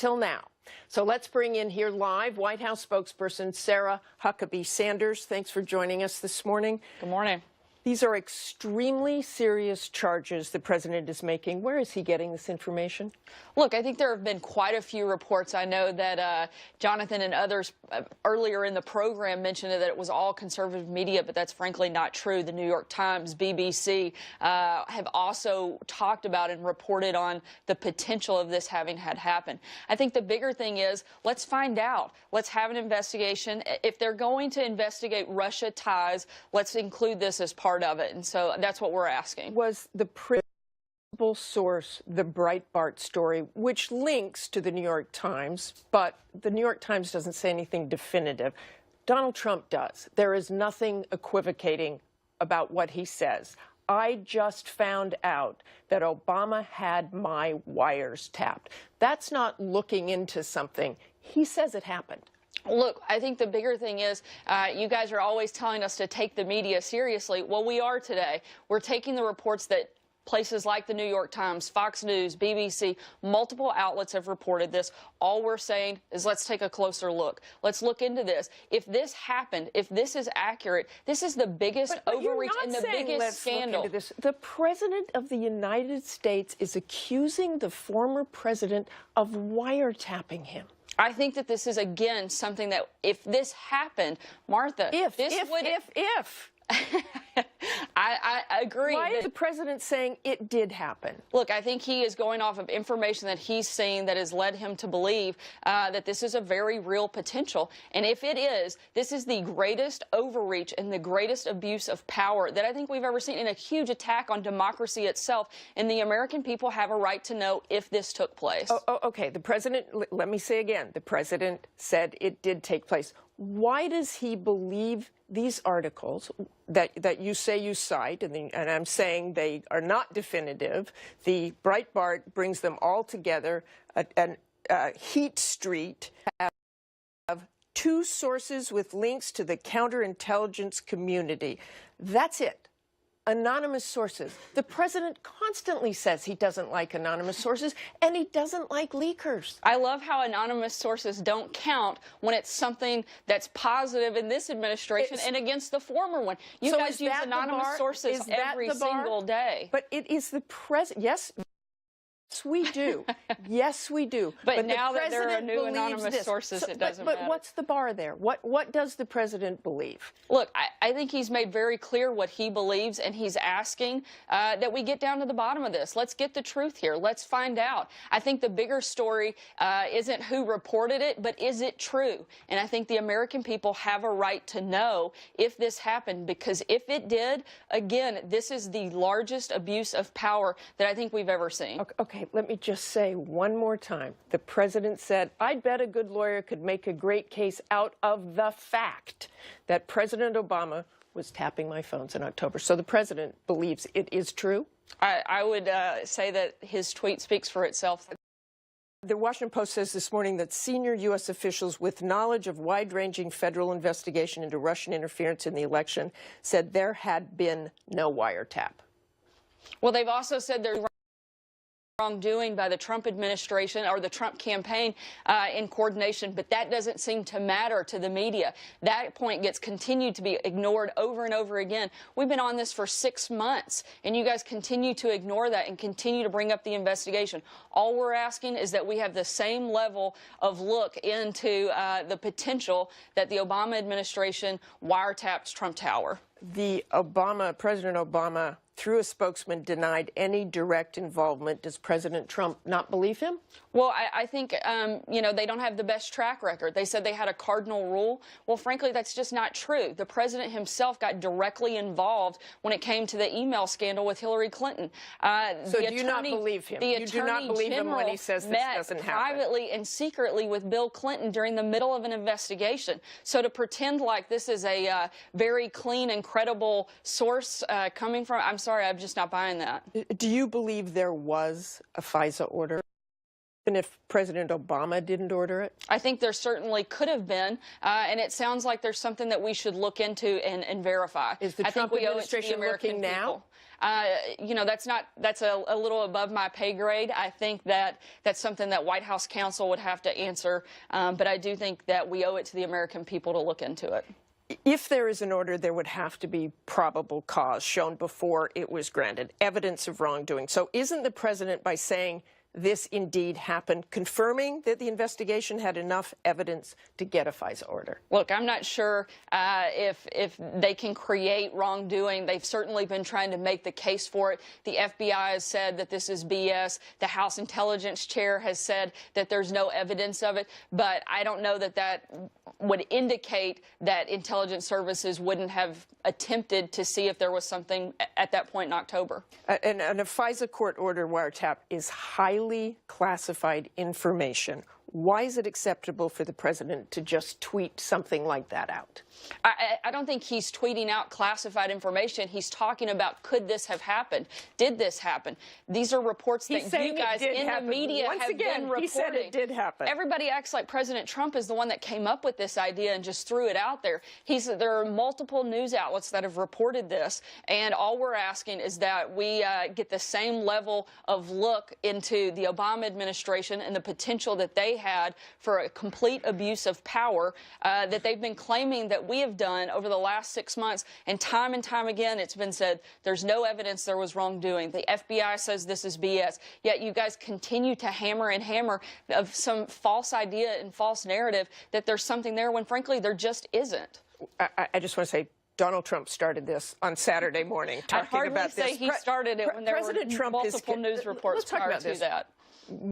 till now. So let's bring in here live White House spokesperson Sarah Huckabee Sanders. Thanks for joining us this morning. Good morning. These are extremely serious charges the president is making. Where is he getting this information? Look, I think there have been quite a few reports. I know that Jonathan and others earlier in the program mentioned that it was all conservative media, but that's frankly not true. The New York Times, BBC have also talked about and reported on the potential of this having had happened. I think the bigger thing is, let's find out. Let's have an investigation. If they're going to investigate Russia ties, let's include this as part of it. And so that's what we're asking. Was the principal source the Breitbart story, which links to the New York Times, but the New York Times doesn't say anything definitive. Donald Trump does. There is nothing equivocating about what he says. I just found out that Obama had my wires tapped. That's not looking into something. He says it happened. Look, I think the bigger thing is you guys are always telling us to take the media seriously. Well, we are today. We're taking the reports that places like the New York Times, Fox News, BBC, multiple outlets have reported this. All we're saying is let's take a closer look. Let's look into this. If this happened, if this is accurate, this is the biggest overreach and the biggest scandal. Look into this. The President of the United States is accusing the former president of wiretapping him. I think that this is, again, something that if this happened, Martha, if. I agree. Why is the president saying it did happen? Look, I think he is going off of information that he's seen that has led him to believe that this is a very real potential. And if it is, this is the greatest overreach and the greatest abuse of power that I think we've ever seen, and a huge attack on democracy itself. And the American people have a right to know if this took place. Okay. The president, let me say again, the president said it did take place. Why does he believe these articles that you say you cite, and I'm saying they are not definitive? The Breitbart brings them all together, and Heat Street have two sources with links to the counterintelligence community. That's it. Anonymous sources. The president constantly says he doesn't like anonymous sources, and he doesn't like leakers. I love how anonymous sources don't count when it's something that's positive in this administration and against the former one. You guys use anonymous sources every single day. But it is the president. Yes. Yes, we do. Yes, we do. But now that there are new anonymous sources, it doesn't matter. But what's the bar there? What does the president believe? Look, I think he's made very clear what he believes, and he's asking that we get down to the bottom of this. Let's get the truth here. Let's find out. I think the bigger story isn't who reported it, but is it true? And I think the American people have a right to know if this happened, because if it did, again, this is the largest abuse of power that I think we've ever seen. Okay. Let me just say one more time. The president said, I bet a good lawyer could make a great case out of the fact that President Obama was tapping my phones in October. So the president believes it is true? I would say that his tweet speaks for itself. The Washington Post says this morning that senior U.S. officials with knowledge of wide-ranging federal investigation into Russian interference in the election said there had been no wiretap. Well, they've also said there's wrongdoing by the Trump administration or the Trump campaign in coordination, but that doesn't seem to matter to the media. That point gets continued to be ignored over and over again. We've been on this for 6 months, and you guys continue to ignore that and continue to bring up the investigation. All we're asking is that we have the same level of look into the potential that the Obama administration wiretapped Trump Tower. President Obama, through a spokesman, denied any direct involvement. Does President Trump not believe him? Well, I think, you know, they don't have the best track record. They said they had a cardinal rule. Well, frankly, that's just not true. The president himself got directly involved when it came to the email scandal with Hillary Clinton. So do you not believe him? You do not believe him when he says this doesn't happen? Privately and secretly with Bill Clinton during the middle of an investigation. So to pretend like this is a very clean and credible source coming from, I'm sorry, I'm just not buying that. Do you believe there was a FISA order? And if President Obama didn't order it? I think there certainly could have been, and it sounds like there's something that we should look into and verify. Is the Trump administration looking now? You know, that's a little above my pay grade. I think that that's something that White House counsel would have to answer, but I do think that we owe it to the American people to look into it. If there is an order, there would have to be probable cause shown before it was granted, evidence of wrongdoing. So isn't the president, by saying this indeed happened, confirming that the investigation had enough evidence to get a FISA order? Look, I'm not sure if they can create wrongdoing. They've certainly been trying to make the case for it. The FBI has said that this is BS. The House Intelligence Chair has said that there's no evidence of it. But I don't know that that would indicate that intelligence services wouldn't have attempted to see if there was something at that point in October. And a FISA court order wiretap is highly classified information. Why is it acceptable for the president to just tweet something like that out? I don't think he's tweeting out classified information. He's talking about, could this have happened? Did this happen? These are reports that you guys in the media have been reporting. He said it did happen. Everybody acts like President Trump is the one that came up with this idea and just threw it out there. There are multiple news outlets that have reported this, and all we're asking is that we get the same level of look into the Obama administration and the potential that they had for a complete abuse of power that they've been claiming that we have done over the last 6 months. And time again, it's been said there's no evidence there was wrongdoing. The FBI says this is BS. Yet you guys continue to hammer and hammer of some false idea and false narrative that there's something there when, frankly, there just isn't. I just want to say, Donald Trump started this on Saturday morning, talking about this. I'd hardly say he started it when there were multiple news reports prior to that.